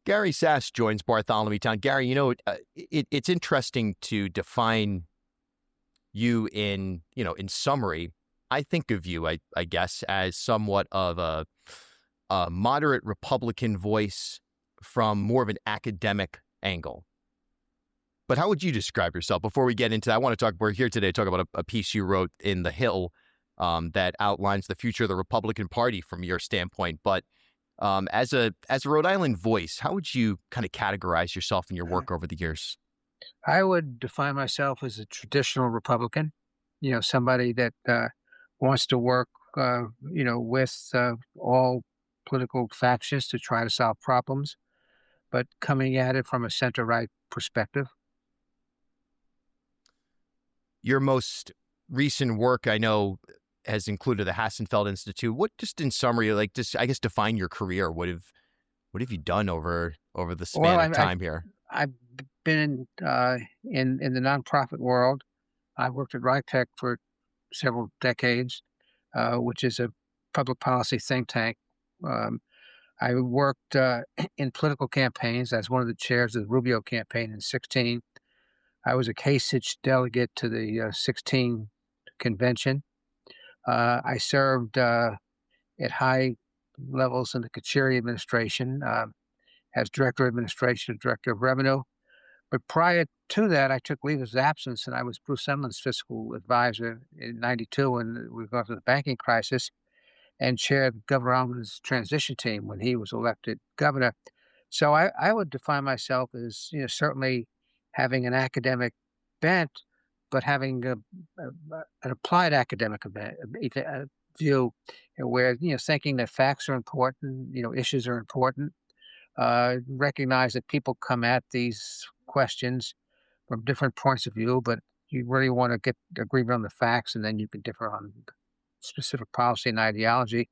Gary Sasse joins Bartholomew Town. Gary, it's interesting to define you in summary. I think of you, I guess, as somewhat of a moderate Republican voice from more of an academic angle. But how would you describe yourself? Before we get into that, we're here today to talk about a piece you wrote in The Hill that outlines the future of the Republican Party from your standpoint. But as a Rhode Island voice, how would you kind of categorize yourself in your work over the years? I would define myself as a traditional Republican, somebody that wants to work, with all political factions to try to solve problems, but coming at it from a center-right perspective. Your most recent work, I know, has included the Hassenfeld Institute. What, just in summary, I guess, define your career? What have you done over the span of time here? I've been in the nonprofit world. I worked at RITEC for several decades, which is a public policy think tank. I worked in political campaigns as one of the chairs of the Rubio campaign in 16. I was a Kasich delegate to the 16 convention. I served at high levels in the Kacheri administration as director of administration, director of revenue. But prior to that, I took leave of absence, and I was Bruce Emlen's fiscal advisor in '92 when we were going through the banking crisis, and chaired Governor Almond's transition team when he was elected governor. So I would define myself as certainly having an academic bent, but having an applied academic view where thinking that facts are important, issues are important. Recognize that people come at these questions from different points of view, but you really want to get agreement on the facts, and then you can differ on specific policy and ideology.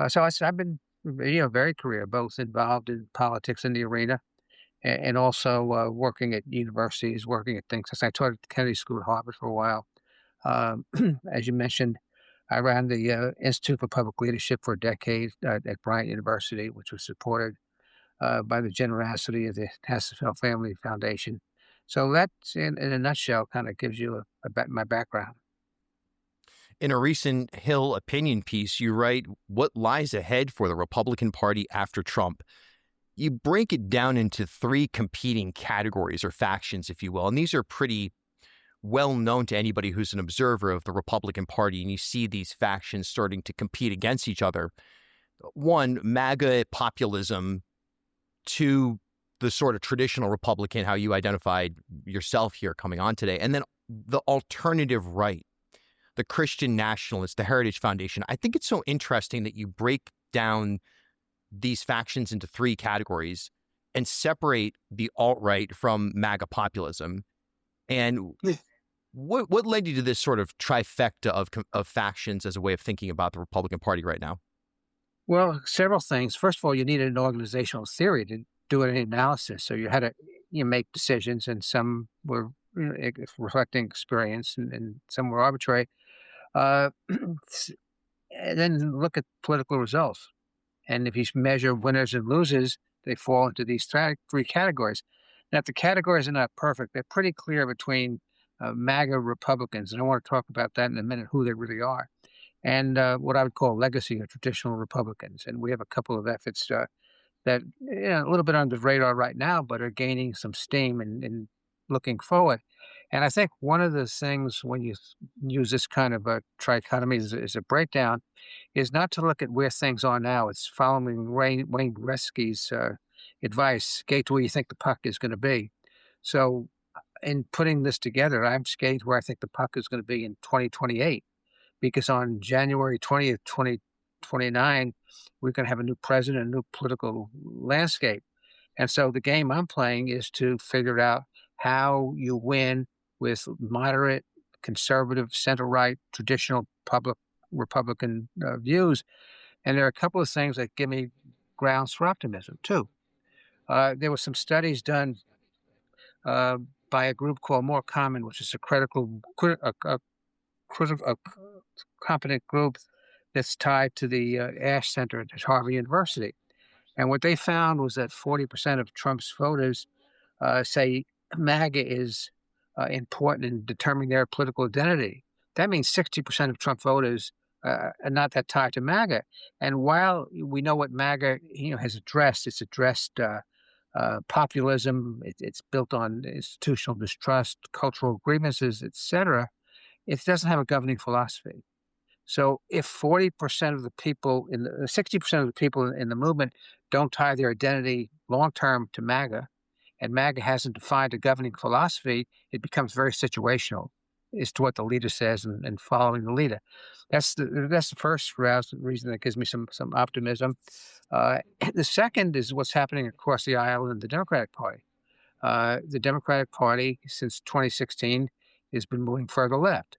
So I've been, very career, both involved in politics in the arena and also working at universities, working at things. I taught at the Kennedy School at Harvard for a while. As you mentioned, I ran the Institute for Public Leadership for a decade at Bryant University, which was supported by the generosity of the Hassenfeld Family Foundation. So that's, in a nutshell, kind of gives you my background. In a recent Hill opinion piece, you write, "What lies ahead for the Republican Party after Trump?" You break it down into three competing categories or factions, if you will. And these are pretty well known to anybody who's an observer of the Republican Party. And you see these factions starting to compete against each other. One, MAGA populism. Two, the sort of traditional Republican, how you identified yourself here coming on today. And then the alternative right, the Christian nationalist, the Heritage Foundation. I think it's so interesting that you break down these factions into three categories and separate the alt-right from MAGA populism. And what led you to this sort of trifecta of factions as a way of thinking about the Republican Party right now? Well, several things. First of all, you needed an organizational theory to do an analysis. So you had to make decisions, and some were reflecting experience, and some were arbitrary. And then look at political results. And if you measure winners and losers, they fall into these three categories. Now, if the categories are not perfect, they're pretty clear between MAGA Republicans, and I want to talk about that in a minute, who they really are, and what I would call legacy or traditional Republicans. And we have a couple of efforts that a little bit under the radar right now, but are gaining some steam and looking forward. And I think one of the things when you use this kind of a trichotomy as a breakdown is not to look at where things are now. It's following Wayne Gretzky's advice, skate to where you think the puck is going to be. So in putting this together, I'm skating where I think the puck is going to be in 2028, because on January 20th, 2029, we're going to have a new president, a new political landscape. And so the game I'm playing is to figure out how you win with moderate, conservative, center-right, traditional public Republican views. And there are a couple of things that give me grounds for optimism, too. There were some studies done by a group called More Common, which is a competent group that's tied to the Ash Center at Harvard University. And what they found was that 40% of Trump's voters say MAGA is important in determining their political identity. That means 60% of Trump voters are not that tied to MAGA. And while we know what MAGA has addressed, it's addressed populism. It's built on institutional distrust, cultural grievances, etc. It doesn't have a governing philosophy. So if 40% of the people 60% of the people in the movement don't tie their identity long term to MAGA, and MAGA hasn't defined a governing philosophy, it becomes very situational as to what the leader says and following the leader. That's the first reason that gives me some optimism. The second is what's happening across the aisle in the Democratic Party. The Democratic Party since 2016 has been moving further left.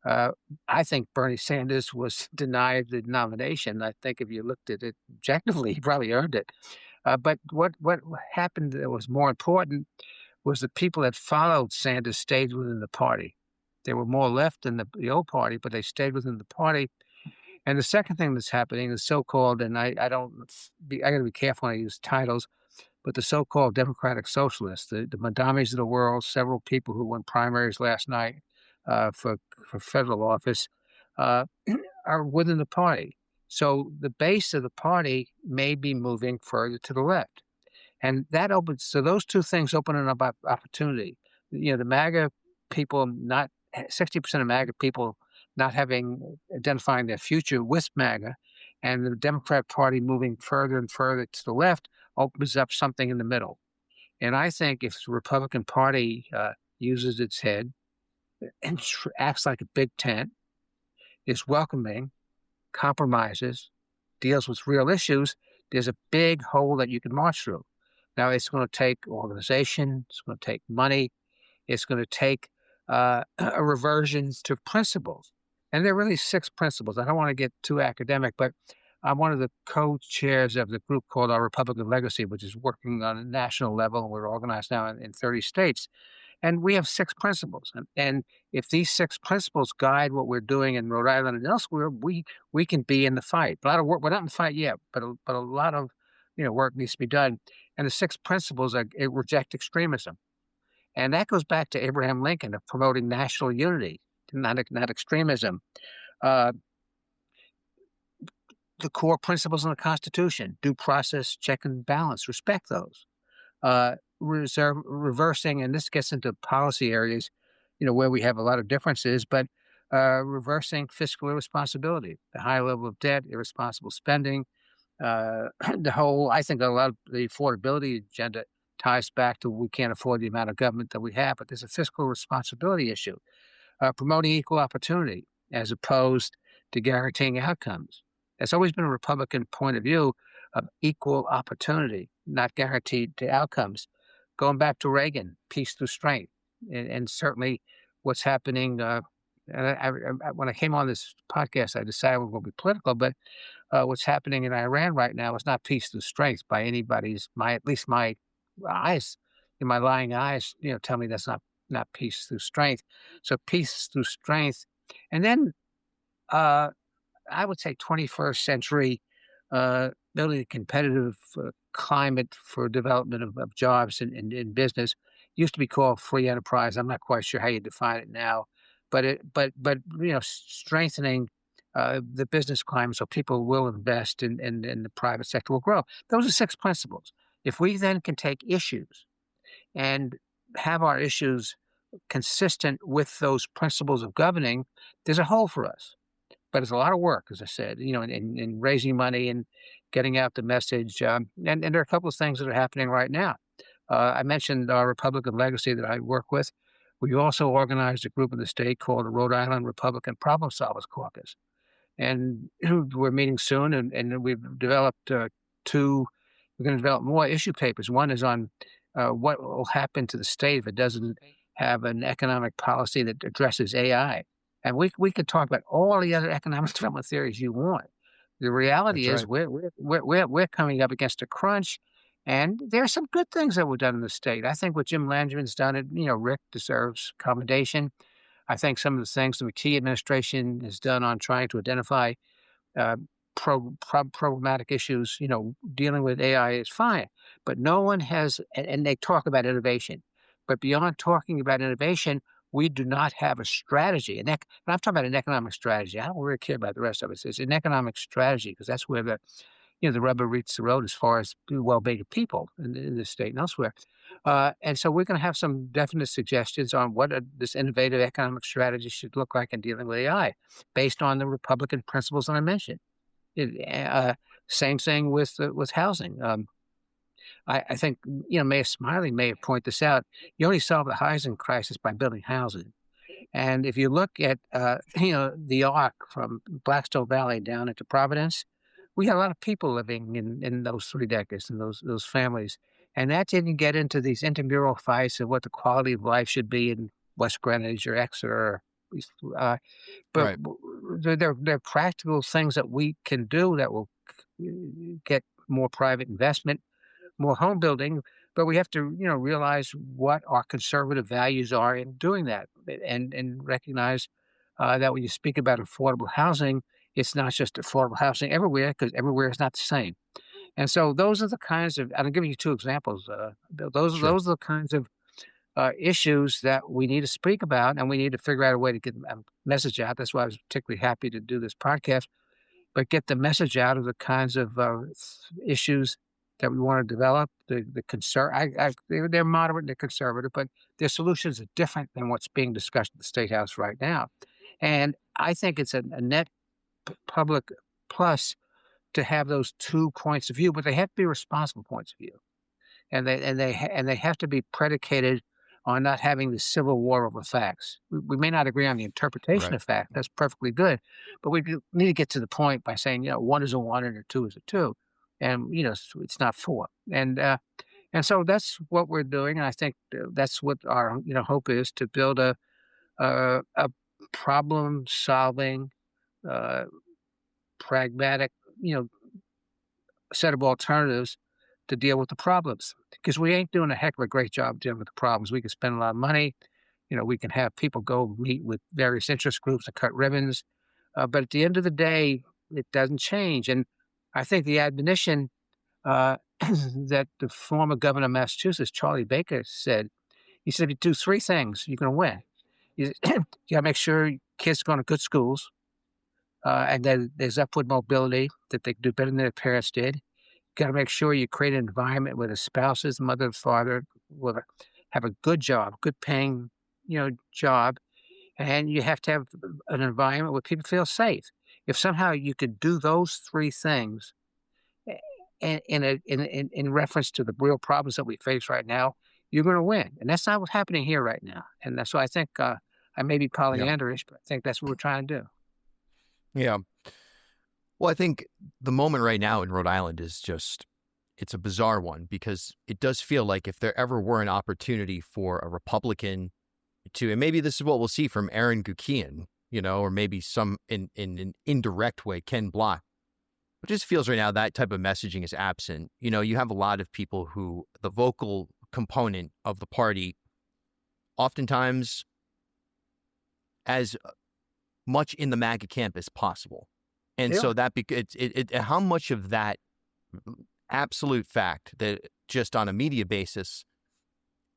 Uh, I think Bernie Sanders was denied the nomination. I think if you looked at it objectively, he probably earned it. But what happened that was more important was the people that followed Sanders stayed within the party. They were more left than the old party, but they stayed within the party. And the second thing that's happening is so-called, and I got to be careful when I use titles, but the so-called Democratic Socialists, the Madamis of the world, several people who won primaries last night for federal office, uh, are within the party. So the base of the party may be moving further to the left. And that opens, so those two things open up opportunity. The MAGA people, not 60% of MAGA people not identifying their future with MAGA, and the Democrat Party moving further and further to the left opens up something in the middle. And I think if the Republican Party uses its head and acts like a big tent, is welcoming, compromises, deals with real issues, there's a big hole that you can march through. Now, it's going to take organization, it's going to take money, it's going to take a reversion to principles. And there are really 6 principles. I don't want to get too academic, but I'm one of the co-chairs of the group called Our Republican Legacy, which is working on a national level. We're organized now in 30 states. And we have 6 principles. And if these 6 principles guide what we're doing in Rhode Island and elsewhere, we can be in the fight. A lot of work. We're not in the fight yet, but a lot of work needs to be done. And the 6 principles are reject extremism. And that goes back to Abraham Lincoln of promoting national unity, not extremism. The core principles in the Constitution, due process, check and balance, respect those. Reversing, and this gets into policy areas, where we have a lot of differences, but reversing fiscal irresponsibility, the high level of debt, irresponsible spending, I think a lot of the affordability agenda ties back to we can't afford the amount of government that we have, but there's a fiscal responsibility issue. Promoting equal opportunity as opposed to guaranteeing outcomes. That's always been a Republican point of view of equal opportunity, not guaranteed to outcomes. Going back to Reagan, peace through strength, and certainly what's happening. When I came on this podcast, I decided we're going to be political, but what's happening in Iran right now is not peace through strength by anybody's. At least my eyes, in my lying eyes, tell me that's not peace through strength. So peace through strength, and then I would say 21st century building a competitive climate for development of jobs in business. Used to be called free enterprise. I'm not quite sure how you define it now, but strengthening the business climate so people will invest in the private sector will grow. Those are 6 principles. If we then can take issues and have our issues consistent with those principles of governing, there's a hole for us. But it's a lot of work, as I said, in raising money and getting out the message. And there are a couple of things that are happening right now. I mentioned our Republican Legacy that I work with. We also organized a group in the state called the Rhode Island Republican Problem Solvers Caucus. And we're meeting soon, and we've developed we're going to develop more issue papers. One is on what will happen to the state if it doesn't have an economic policy that addresses AI. And we could talk about all the other economic development theories you want. The reality is we're coming up against a crunch, and there are some good things that were done in the state. I think what Jim Langevin's done, Rick deserves commendation. I think some of the things the McKee administration has done on trying to identify problematic issues, dealing with AI is fine, but no one has, and they talk about innovation, but beyond talking about innovation, we do not have a strategy. And I'm talking about an economic strategy. I don't really care about the rest of it. It's an economic strategy because that's where the rubber meets the road as far as the well-being of people in this state and elsewhere. And so we're going to have some definite suggestions on what this innovative economic strategy should look like in dealing with AI, based on the Republican principles that I mentioned. Same thing with housing. I think Mayor Smiley may have pointed this out. You only solve the housing crisis by building housing. And if you look at the arc from Blackstone Valley down into Providence, we had a lot of people living in those 3 decades and those families, and that didn't get into these intramural fights of what the quality of life should be in West Greenwich or Exeter. Uh, but Right. they're practical things that we can do that will get more private investment, more home building, but we have to, realize what our conservative values are in doing that, and recognize that when you speak about affordable housing, it's not just affordable housing everywhere because everywhere is not the same. And so those are the kinds of, and I'll give you two examples. Sure. Those are the kinds of issues that we need to speak about, and we need to figure out a way to get a message out. That's why I was particularly happy to do this podcast, but get the message out of the kinds of issues that we want to develop. They're moderate, they're conservative, but their solutions are different than what's being discussed at the State House right now. And I think it's a net public plus to have those 2 points of view, but they have to be responsible points of view, and they have to be predicated on not having the civil war over facts. We may not agree on the interpretation Right. of fact. That's perfectly good, but need to get to the point by saying, one is a one and a two is a two, and it's not four. And so that's what we're doing, and I think that's what our hope is, to build a problem solving, uh, pragmatic, you know set of alternatives to deal with the problems, because we ain't doing a heck of a great job dealing with the problems. We can spend a lot of money. We can have people go meet with various interest groups and cut ribbons. But at the end of the day, it doesn't change. And I think the admonition that the former governor of Massachusetts, Charlie Baker, said, he said, if you do three things, you're going to win. You got to make sure kids are going to good schools, and then there's upward mobility, that they can do better than their parents did. Got to make sure you create an environment where the spouses, the mother and father, will have a good job, good paying, job, and you have to have an environment where people feel safe. If somehow you could do those three things, in reference to the real problems that we face right now, you're going to win, and that's not what's happening here right now. And that's why I think I may be Yeah. Pollyannaish, but I think that's what we're trying to do. Yeah. Well, I think the moment right now in Rhode Island is it's a bizarre one, because it does feel like if there ever were an opportunity for a Republican to, and maybe this is what we'll see from Aaron Gukian, or maybe some in an indirect way, Ken Block. It just feels right now that type of messaging is absent. You have a lot of people who, the vocal component of the party, oftentimes as much in the MAGA camp as possible. And Yeah. so that, how much of that absolute fact that just on a media basis,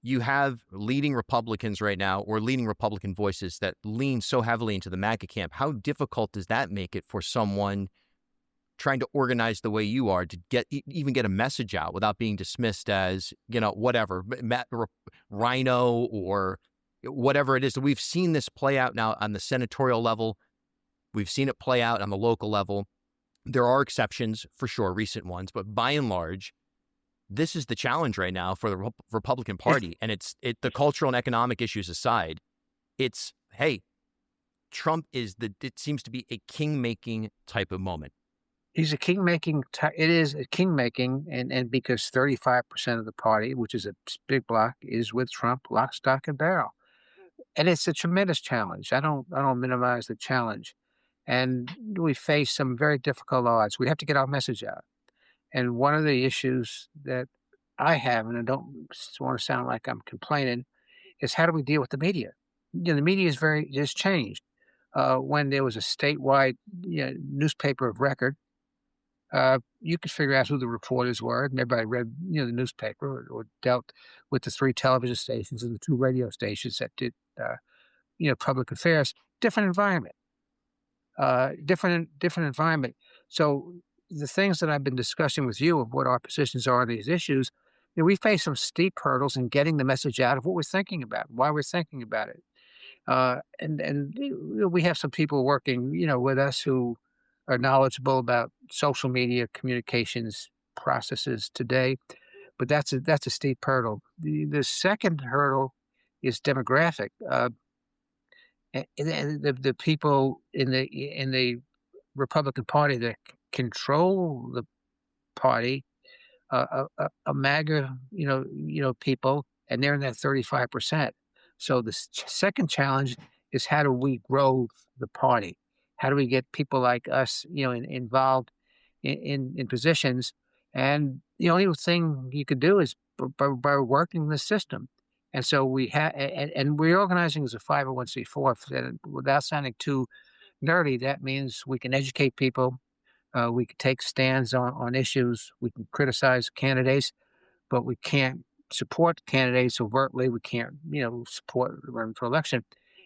you have leading Republicans right now, or leading Republican voices that lean so heavily into the MAGA camp, how difficult does that make it for someone trying to organize the way you are to even get a message out without being dismissed as, whatever, rhino or whatever it is? We've seen this play out now on the senatorial level. We've seen it play out on the local level. There are exceptions, for sure, recent ones, but by and large, this is the challenge right now for the Republican Party. And the cultural and economic issues aside, it's, hey, Trump it seems to be a king-making type of moment. He's a king-making. It is a king-making, and because 35% of the party, which is a big block, is with Trump, lock, stock, and barrel, and it's a tremendous challenge. I don't minimize the challenge, and we face some very difficult odds. We have to get our message out, and one of the issues that I have, and I don't want to sound like I'm complaining, is how do we deal with the media? The media has changed. When there was a statewide newspaper of record, You could figure out who the reporters were. And everybody read, the newspaper or dealt with the 3 television stations and the 2 radio stations that did, public affairs. Different environment. Different environment. So the things that I've been discussing with you of what our positions are on these issues, we face some steep hurdles in getting the message out of what we're thinking about, why we're thinking about it. And we have some people working, with us who are knowledgeable about social media communications processes today, but that's a steep hurdle. The second hurdle is demographic. And the people in the Republican Party that control the party, a MAGA, people, and they're in that 35%. So the second challenge is how do we grow the party? How do we get people like us, involved in positions? And the only thing you could do is by working the system. And so we have, and we're organizing as a 501c4. And without sounding too nerdy, that means we can educate people, we can take stands on issues, we can criticize candidates, but we can't support candidates overtly. We can't, support run for election.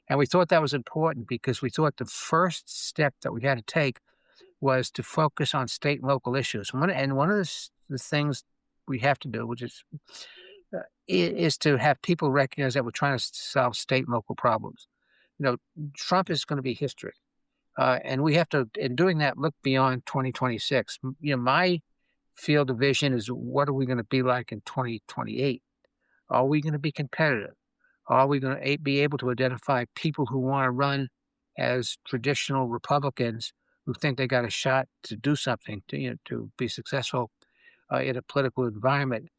And we thought that was important because we thought the first step that we had to take was to focus on state and local issues. One of the things we have to do, which is to have people recognize that we're trying to solve state and local problems. Trump is going to be history. And we have to, in doing that, look beyond 2026. My field of vision is what are we going to be like in 2028? Are we going to be competitive? Are we going to be able to identify people who want to run as traditional Republicans who think they got a shot to do something, to be successful in a political environment?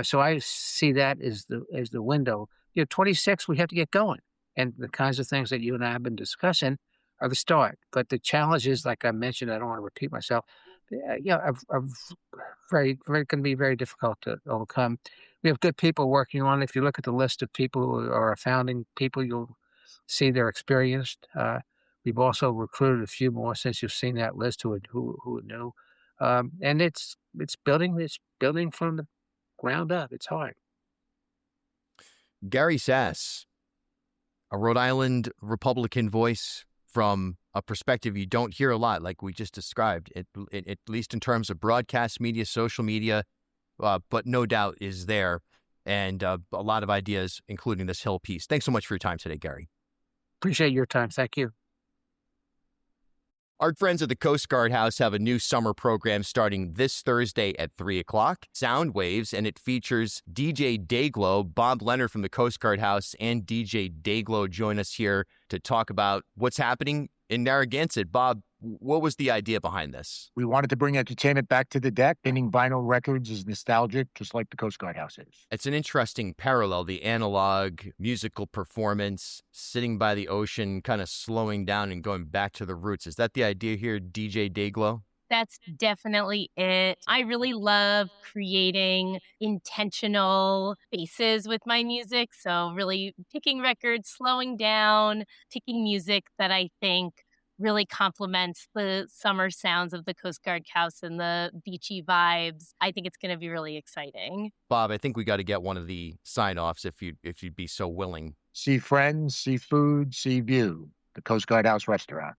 So I see that as the window. 26, we have to get going, and the kinds of things that you and I have been discussing are the start. But the challenges, like I mentioned, I don't want to repeat myself, are very, very going to be very difficult to overcome. We have good people working on it. If you look at the list of people who are our founding people, you'll see they're experienced. We've also recruited a few more since you've seen that list who are new. And it's building from the ground up. It's hard. Gary Sasse, a Rhode Island Republican voice from a perspective you don't hear a lot, like we just described, at least in terms of broadcast media, social media, but no doubt is there, and a lot of ideas, including this Hill piece. Thanks so much for your time today, Gary. Appreciate your time. Thank you. Our friends at the Coast Guard House have a new summer program starting this Thursday at 3 o'clock, Sound Waves, and it features DJ Dayglow. Bob Leonard from the Coast Guard House and DJ Dayglow join us here to talk about what's happening in Narragansett. Bob, what was the idea behind this? We wanted to bring entertainment back to the deck. Spinning vinyl records is nostalgic, just like the Coast Guard House is. It's an interesting parallel, the analog musical performance, sitting by the ocean, kind of slowing down and going back to the roots. Is that the idea here, DJ Dayglow? That's definitely it. I really love creating intentional spaces with my music. So really picking records, slowing down, picking music that I think really complements the summer sounds of the Coast Guard House and the beachy vibes. I think it's going to be really exciting. Bob, I think we got to get one of the sign-offs if you'd be so willing. See friends, see food, see view. The Coast Guard House restaurant.